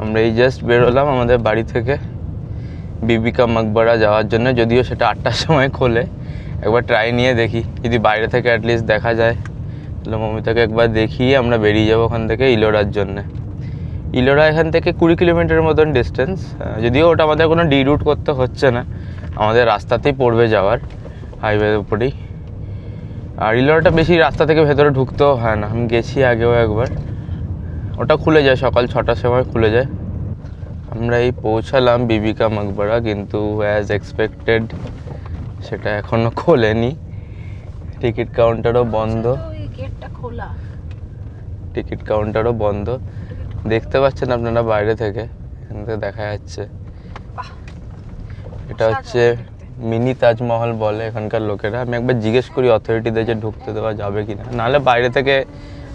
আমরা এই জাস্ট বেরোলাম আমাদের বাড়ি থেকে বিবিকা মকবরা যাওয়ার জন্য, যদিও সেটা 8টার সময় খোলে। একবার ট্রাই নিয়ে দেখি, যদি বাইরে থেকে অ্যাটলিস্ট দেখা যায় তাহলে মমিতাকে একবার দেখিয়ে আমরা বেরিয়ে যাবো ওখান থেকে ইলোরার জন্যে। ইলোরা এখান থেকে 20 কিলোমিটারের মতন ডিস্টেন্স, যদিও ওটা আমাদের কোনো ডি রুট করতে হচ্ছে না, আমাদের রাস্তাতেই পড়বে যাওয়ার, হাইওয়ের উপরেই। আর ইলোরাটা বেশি রাস্তা থেকে ভেতরে ঢুকতেও হয় না, আমি গেছি আগেও একবার। ওটা খুলে যায় সকাল 6টার সময় খুলে যায়। আমরা এই পৌঁছালাম বিবিকা মকবরা, কিন্তু অ্যাজ এক্সপেক্টেড সেটা এখনও খোলেনি। টিকিট কাউন্টারও বন্ধ, টিকিট কাউন্টারও বন্ধ। দেখতে পাচ্ছেন আপনারা বাইরে থেকে, এখান থেকে দেখা যাচ্ছে। এটা হচ্ছে মিনি তাজমহল বলে এখানকার লোকেরা। আমি একবার জিজ্ঞেস করি অথরিটিদের যে ঢুকতে দেওয়া যাবে কি না, নাহলে বাইরে থেকে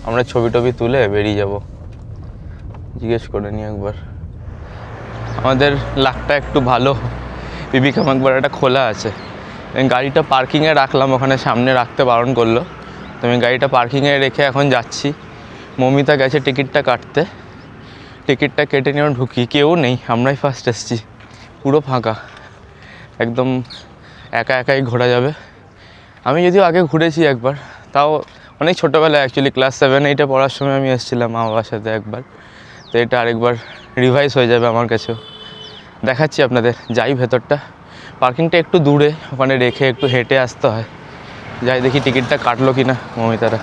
আমরা ছবি টবি তুলে বেরিয়ে যাব। জিজ্ঞেস করে নিই একবার। আমাদের লাকটা একটু ভালো, বিবিকা মকবরাটা খোলা আছে। আমি গাড়িটা পার্কিংয়ে রাখলাম, ওখানে সামনে রাখতে বারণ করলো, তো আমি গাড়িটা পার্কিংয়ে রেখে এখন যাচ্ছি। মমিতা গেছে টিকিটটা কাটতে, টিকিটটা কেটে নিয়ে ঢুকি। কেউ নেই, আমরাই ফার্স্ট এসেছি, পুরো ফাঁকা, একদম একা একাই ঘোরা যাবে। আমি যদিও আগে ঘুরেছি একবার, তাও অনেক ছোটোবেলায় অ্যাকচুয়ালি ক্লাস 7-8 পড়ার সময় আমি এসেছিলাম মা বাবার সাথে একবার। তো এটা আরেকবার রিভাইজ হয়ে যাবে আমার কাছেও। দেখাচ্ছি আপনাদের, যাই ভেতরটা। পার্কিংটা একটু দূরে, ওখানে রেখে একটু হেঁটে আসতে হয়। যাই দেখি টিকিটটা কাটলো কি না মমিতারা।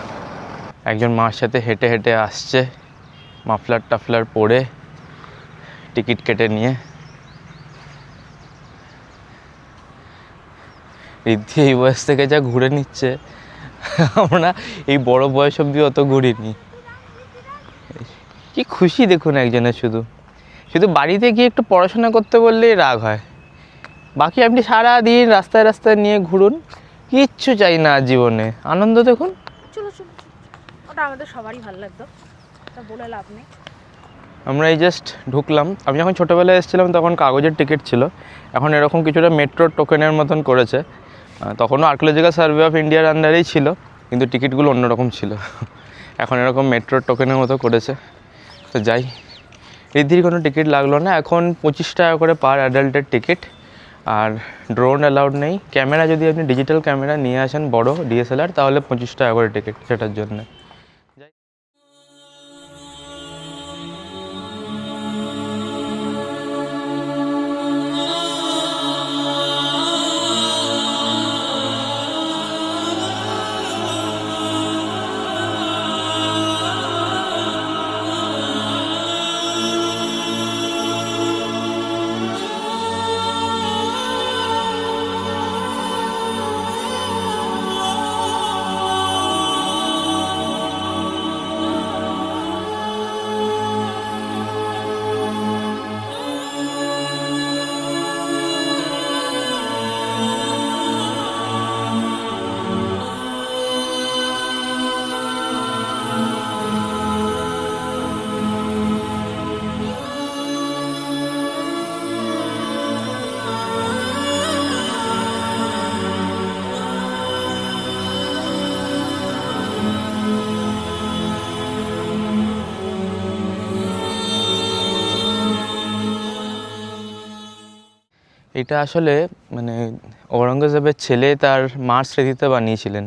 একজন মার সাথে হেঁটে হেঁটে আসছে, মাফলার টাফলার পরে টিকিট কেটে নিয়ে। রিদ্ধি এই বয়স থেকে যা ঘুরে নিচ্ছে, আমরা এই বড় বয়স অব্দি অত ঘুরিনি। কি খুশি দেখুন একজনের, শুধু শুধু বাড়িতে গিয়ে একটু পড়াশোনা করতে বললেই রাগ হয়। বাকি আপনি সারা দিন রাস্তায় রাস্তায় নিয়ে ঘুরুন, কিচ্ছু চাই না জীবনে। আনন্দ দেখুন। চলো চলো, ওটা আমাদের সবারই ভালো লাগতো, তা বলে লাভ নেই। আমরা এই জাস্ট ঢুকলাম। আমি যখন ছোটোবেলায় এসেছিলাম তখন কাগজের টিকিট ছিল, এখন এরকম কিছুটা মেট্রো টোকেনের মতন করেছে। তখনও আর্কিওলজিক্যাল সার্ভে অফ ইন্ডিয়ার আন্ডারেই ছিল, কিন্তু টিকিটগুলো অন্যরকম ছিল। এখন এরকম মেট্রো টোকেনের মতো করেছে। তো যাই, রিদ্ধির কোনো টিকিট লাগলো না। এখন 25 টাকা করে পার অ্যাডাল্টের টিকিট। আর ড্রোন অ্যালাউড নেই। ক্যামেরা যদি আপনি ডিজিটাল ক্যামেরা নিয়ে আসেন বড় DSLR, তাহলে 25 টাকা করে টিকিট সেটার জন্য। এটা আসলে মানে ঔরঙ্গজেবের ছেলে তার মার স্মৃতিতে বানিয়েছিলেন।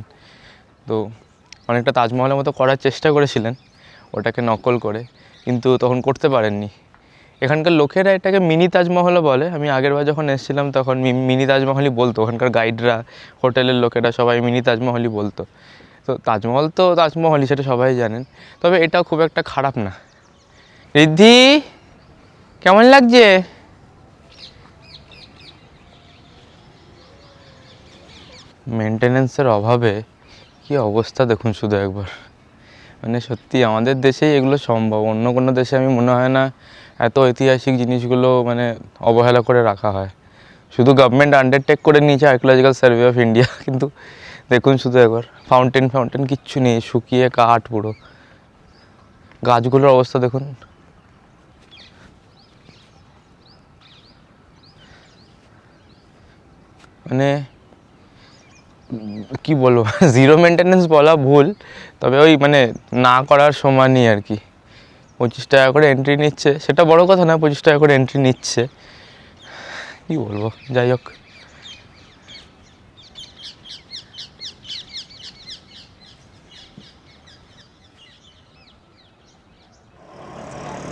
তো অনেকটা তাজমহলের মতো করার চেষ্টা করেছিলেন ওটাকে নকল করে, কিন্তু তখন করতে পারেননি। এখানকার লোকেরা এটাকে মিনি তাজমহলও বলে। আমি আগেরবার যখন এসেছিলাম তখন মিনি তাজমহলই বলতো, ওখানকার গাইডরা, হোটেলের লোকেরা সবাই মিনি তাজমহলই বলতো। তো তাজমহল তো তাজমহলই, সেটা সবাই জানেন। তবে এটাও খুব একটা খারাপ না। রিদ্ধি, কেমন লাগছে? মেনটেনেন্সের অভাবে কি অবস্থা দেখুন শুধু একবার। মানে সত্যি আমাদের দেশেই এগুলো সম্ভব, অন্য কোনো দেশে আমি মনে হয় না এত ঐতিহাসিক জিনিসগুলো মানে অবহেলা করে রাখা হয়। শুধু গভর্নমেন্ট আন্ডারটেক করে নিয়েছে আর্কিওলজিক্যাল সার্ভে অফ ইন্ডিয়া, কিন্তু দেখুন শুধু একবার ফাউন্টেন কিচ্ছু নেই, শুকিয়ে কাঠ পুরো। গাছগুলোর অবস্থা দেখুন। মানে কি বলবো, জিরো মেনটেনেন্স বলা ভুল, তবে ওই মানে না করার সমানই আর কি। 25 টাকা করে এন্ট্রি নিচ্ছে, সেটা বড় কথা না, 25 টাকা করে এন্ট্রি নিচ্ছে, কি বলবো। যাই হোক,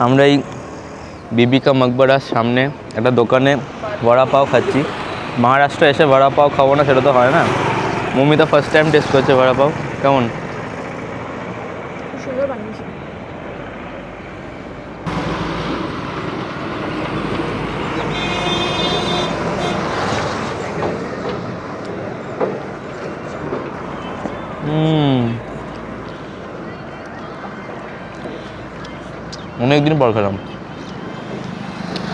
আমরা এই বিবি কা মকবরার সামনে একটা দোকানে বড়া পাও খাচ্ছি। মহারাষ্ট্র এসে বড়া পাও খাবো না সেটা তো হয় না। মমিতা ফার্স্ট টাইম টেস্ট করছে বড়া পাও, কেমন? সুন্দর বানিয়েছি। অনেকদিন পর খেলাম,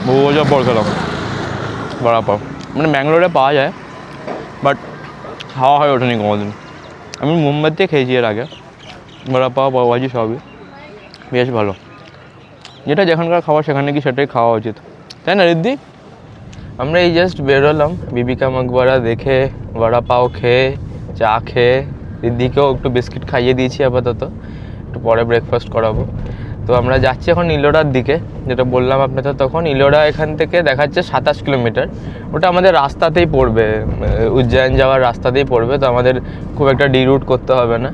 বহু বছর পর খেলাম বড়া পাও। মানে ব্যাঙ্গালোরে পাওয়া যায়, বাট খাওয়া হয়ে ওঠেনি কোনোদিন। আমি মুম্বাইতে খেয়েছি এর আগে বড়া পাও, পাওভাজি সবই, বেশ ভালো। যেটা যেখানকার খাবার সেখানে কি সেটাই খাওয়া উচিত, তাই না রিদ্ধি? আমরা এই জাস্ট বেরোলাম বিবি কা মকবরা দেখে, বড়া পাও খেয়ে, চা খেয়ে, রিদ্ধিকেও একটু বিস্কিট খাইয়ে দিয়েছি আপাতত, একটু পরে ব্রেকফাস্ট করাবো। তো আমরা যাচ্ছি এখন ইলোরার দিকে, যেটা বললাম আপনাদের তখন। ইলোরা এখান থেকে দেখাচ্ছে 27 কিলোমিটার। ওটা আমাদের রাস্তাতেই পড়বে, উজ্জয়ন যাওয়ার রাস্তাতেই পড়বে, তো আমাদের খুব একটা ডিরুট করতে হবে না।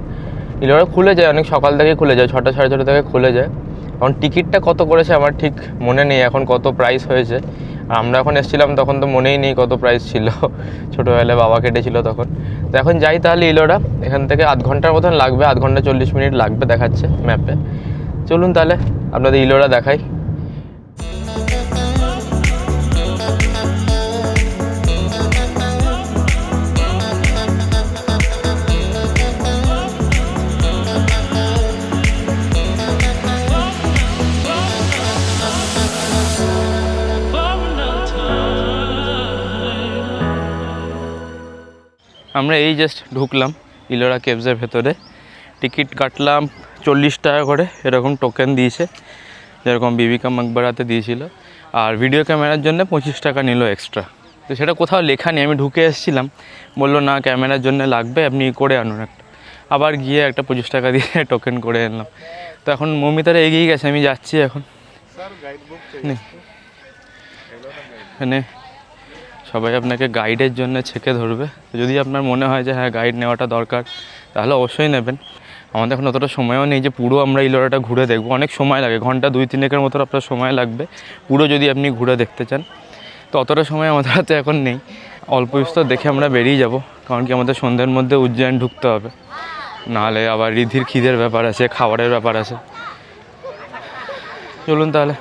ইলোরা খুলে যায়, অনেক সকাল থেকে খুলে যায়, 6টা 6:30 থেকে খুলে যায়। এখন টিকিটটা কত করেছে আমার ঠিক মনে নেই এখন, কত প্রাইস হয়েছে। আর আমরা এখন এসেছিলাম তখন তো মনেই নেই কত প্রাইস ছিল, ছোটোবেলায় বাবা কেটেছিল তখন। তো এখন যাই তাহলে ইলোরা, এখান থেকে আধ ঘন্টার মতন লাগবে, আধ ঘন্টা 40 মিনিট লাগবে দেখাচ্ছে ম্যাপে। চলুন তাহলে আপনাদের ইলোরা দেখাই। আমরা এই জাস্ট ঢুকলাম ইলোরা কেভসের ভেতরে। টিকিট কাটলাম 40 টাকা করে, এরকম টোকেন দিয়েছে যেরকম বিবিকা মাকবারাতে দিয়েছিল। আর ভিডিও ক্যামেরার জন্য 25 টাকা নিল এক্সট্রা। তো সেটা কোথাও লেখা নেই, আমি ঢুকে এসেছিলাম, বললো না ক্যামেরার জন্য লাগবে, আপনি করে আনুন একটা। আবার গিয়ে একটা 25 টাকা দিয়ে টোকেন করে আনলাম। তো এখন মৌমিতারা এগিয়ে গেছে, আমি যাচ্ছি এখন। এখানে সবাই আপনাকে গাইডের জন্য ছেঁকে ধরবে। যদি আপনার মনে হয় যে হ্যাঁ গাইড নেওয়াটা দরকার, তাহলে অবশ্যই নেবেন। আমাদের এখন অতটা সময়ও নেই যে পুরো আমরা ইলোরাটা ঘুরে দেখবো, অনেক সময় লাগে, ঘন্টা 2-3 মতো আপনার সময় লাগবে পুরো যদি আপনি ঘুরে দেখতে চান। তো অতটা সময় আমাদের হাতে এখন নেই, অল্প বিস্তর দেখে আমরা বেরিয়ে যাব, কারণ কি আমাদের সন্ধ্যের মধ্যে উজ্জয়ন ঢুকতে হবে, নাহলে আবার রিধির খিদের ব্যাপার আছে, খাবারের ব্যাপার আছে। চলুন তাহলে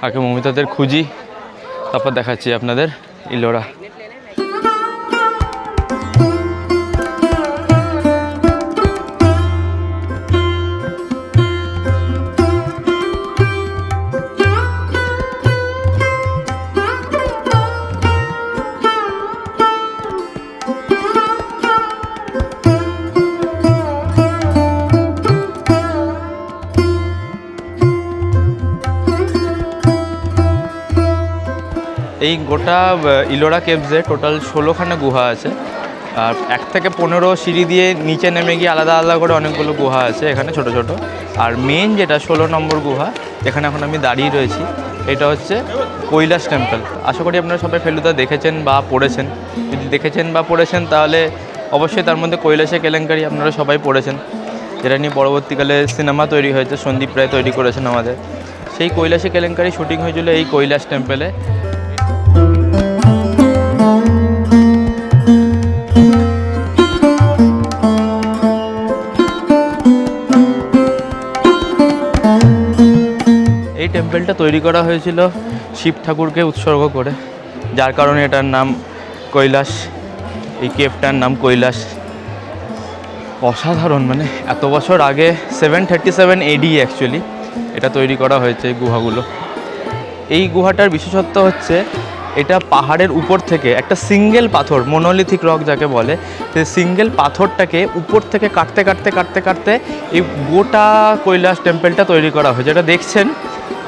আগে মৌমিতাদের খুঁজি, তারপর দেখাচ্ছি আপনাদের ইলোরা। এই গোটা ইলোরা কেভসে টোটাল 16খানা গুহা আছে। আর 1 থেকে 15 সিঁড়ি দিয়ে নিচে নেমে গিয়ে আলাদা আলাদা করে অনেকগুলো গুহা আছে এখানে ছোট ছোট। আর মেন যেটা 16 নম্বর গুহা, এখানে এখন আমি দাঁড়িয়ে রয়েছি, এটা হচ্ছে কৈলাস টেম্পল। আশা করি আপনারা সবাই ফেলুদা দেখেছেন বা পড়েছেন। যদি দেখেছেন বা পড়েছেন তাহলে অবশ্যই তার মধ্যে কৈলাসে কেলেঙ্কারি আপনারা সবাই পড়েছেন, যেটা নিয়ে পরবর্তীকালে সিনেমা তৈরি হয়েছে, সন্দীপ রায় তৈরি করেছেন আমাদের। সেই কৈলাসে কেলেঙ্কারি শুটিং হয়েছিল এই কৈলাস টেম্পলে। এই টেম্পলটা তৈরি করা হয়েছিল শিব ঠাকুরকে উৎসর্গ করে, যার কারণে এটার নাম কৈলাস, এই কেভটার নাম কৈলাস। অসাধারণ, মানে এত বছর আগে 737 AD অ্যাকচুয়ালি এটা তৈরি করা হয়েছে এই গুহাগুলো। এই গুহাটার বিশেষত্ব হচ্ছে এটা পাহাড়ের উপর থেকে একটা সিঙ্গেল পাথর, মোনোলিথিক রক যাকে বলে, সেই সিঙ্গেল পাথরটাকে উপর থেকে কাটতে কাটতে কাটতে কাটতে এই গোটা কৈলাস টেম্পলটা তৈরি করা হয়েছে। যেটা দেখছেন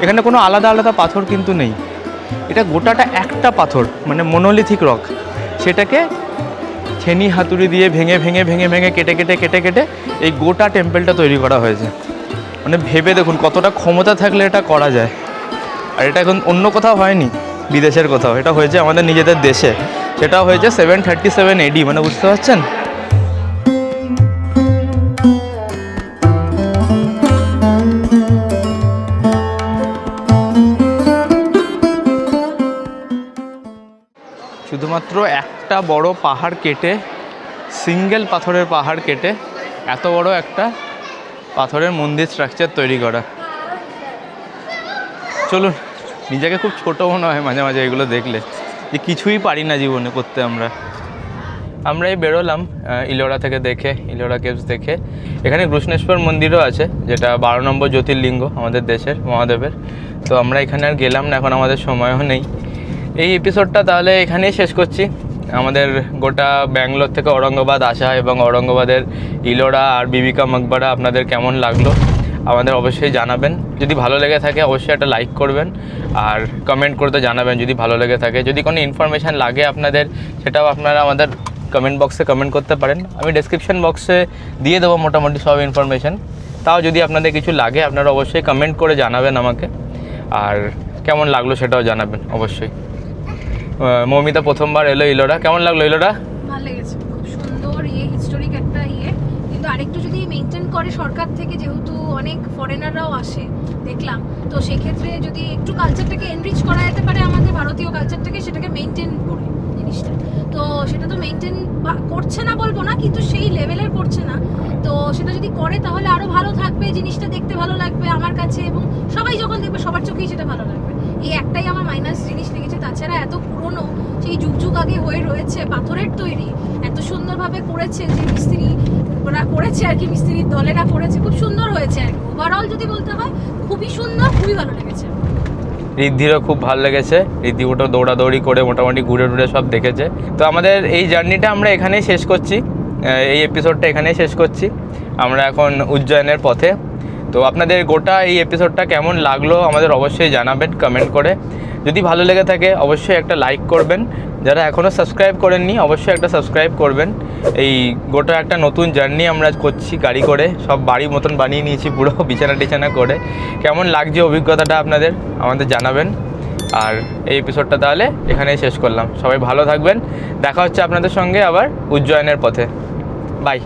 এখানে কোনো আলাদা আলাদা পাথর কিন্তু নেই, এটা গোটাটা একটা পাথর, মানে মোনোলিথিক রক, সেটাকে ছেনি হাতুড়ি দিয়ে ভেঙে ভেঙে ভেঙে ভেঙে কেটে কেটে কেটে কেটে এই গোটা টেম্পলটা তৈরি করা হয়েছে। মানে ভেবে দেখুন কতটা ক্ষমতা থাকলে এটা করা যায়। আর এটা এখন অন্য কোথাও হয়নি, বিদেশের কোথাও, এটা হয়েছে আমাদের নিজেদের দেশে, সেটা হয়েছে 737 AD, মানে বুঝতে পারছেন। শুধুমাত্র একটা বড় পাহাড় কেটে, সিঙ্গেল পাথরের পাহাড় কেটে এত বড় একটা পাথরের মন্দির স্ট্রাকচার তৈরি করা। চলুন, নিজেকে খুব ছোটো মনে হয় মাঝে মাঝে এগুলো দেখলে, যে কিছুই পারি না জীবনে করতে। আমরা এই বেরোলাম ইলোরা থেকে দেখে, ইলোরা কেভস দেখে। এখানে ঘৃষ্ণেশ্বর মন্দিরও আছে, যেটা 12 নম্বর জ্যোতির্লিঙ্গ আমাদের দেশের মহাদেবের। তো আমরা এখানে আর গেলাম না, এখন আমাদের সময়ও নেই। এই এপিসোডটা তাহলে এখানেই শেষ করছি। আমাদের গোটা ব্যাঙ্গালোর থেকে ঔরঙ্গাবাদ আসা এবং ঔরঙ্গাবাদের ইলোরা আর বিবিকা মাকবারা আপনাদের কেমন লাগলো আমাদের অবশ্যই জানাবেন। যদি ভালো লেগে থাকে অবশ্যই একটা লাইক করবেন, আর কমেন্ট করতে জানাবেন যদি ভালো লেগে থাকে। যদি কোনো ইনফরমেশান লাগে আপনাদের, সেটাও আপনারা আমাদের কমেন্ট বক্সে কমেন্ট করতে পারেন। আমি ডেসক্রিপশন বক্সে দিয়ে দেবো মোটামুটি সব ইনফরমেশান। তাও যদি আপনাদের কিছু লাগে আপনারা অবশ্যই কমেন্ট করে জানাবেন আমাকে, আর কেমন লাগলো সেটাও জানাবেন অবশ্যই। মৌমিতা প্রথমবার এলো ইলোরা, কেমন লাগলো ইলোরা? ভালো লেগেছে, খুব সুন্দর হিস্টোরিক একটা কিন্তু আরেকটু যদি মেইনটেইন করে সরকার থেকে, যেহেতু অনেক ফরেনাররাও আসে দেখলাম, তো সেক্ষেত্রে যদি একটু কালচারটাকে এনরিচ করা যেতে পারে আমাদের ভারতীয় কালচারটাকে, সেটাকে মেনটেন করে জিনিসটা, তো সেটা তো মেনটেন করছে না বলবো না, কিন্তু সেই লেভেলের করছে না। তো সেটা যদি করে তাহলে আরো ভালো থাকবে, জিনিসটা দেখতে ভালো লাগবে আমার কাছে, এবং সবাই যখন দেখবে সবার চোখেই সেটা ভালো লাগবে। এই একটাই আমার মাইনাস জিনিস লেগেছে, তাছাড়া এত পুরনো, সেই যুগ যুগ আগে হয়ে রয়েছে, পাথরের তৈরি, এত সুন্দরভাবে করেছে যে মিস্ত্রি ওরা করেছে আর কি, মিস্ত্রির দলেরা করেছে, খুব সুন্দর হয়েছে আর কি। ওভারঅল যদি বলতে হয় খুবই সুন্দর, খুবই ভালো লেগেছে। ঋদ্ধিরও খুব ভালো লেগেছে, ঋদ্ধি ওটা দৌড়াদৌড়ি করে মোটামুটি ঘুরে টুরে সব দেখেছে। তো আমাদের এই জার্নিটা আমরা এখানেই শেষ করছি, এই এপিসোডটা এখানেই শেষ করছি। আমরা এখন উজ্জয়নের পথে। তো আপনাদের গোটা এই এপিসোডটা কেমন লাগলো আমাদের অবশ্যই জানাবেন কমেন্ট করে। যদি ভালো লেগে থাকে অবশ্যই একটা লাইক করবেন, যারা এখনও সাবস্ক্রাইব করেননি অবশ্যই একটা সাবস্ক্রাইব করবেন। এই গোটা একটা নতুন জার্নি আমরা করছি গাড়ি করে, সব বাড়ির মতন বানিয়ে নিয়েছি পুরো বিছানা টিছানা করে। কেমন লাগছে অভিজ্ঞতাটা আপনাদের আমাদের জানাবেন। আর এই এপিসোডটা তাহলে এখানেই শেষ করলাম। সবাই ভালো থাকবেন, দেখা হচ্ছে আপনাদের সঙ্গে আবার উজ্জয়নের পথে। বাই।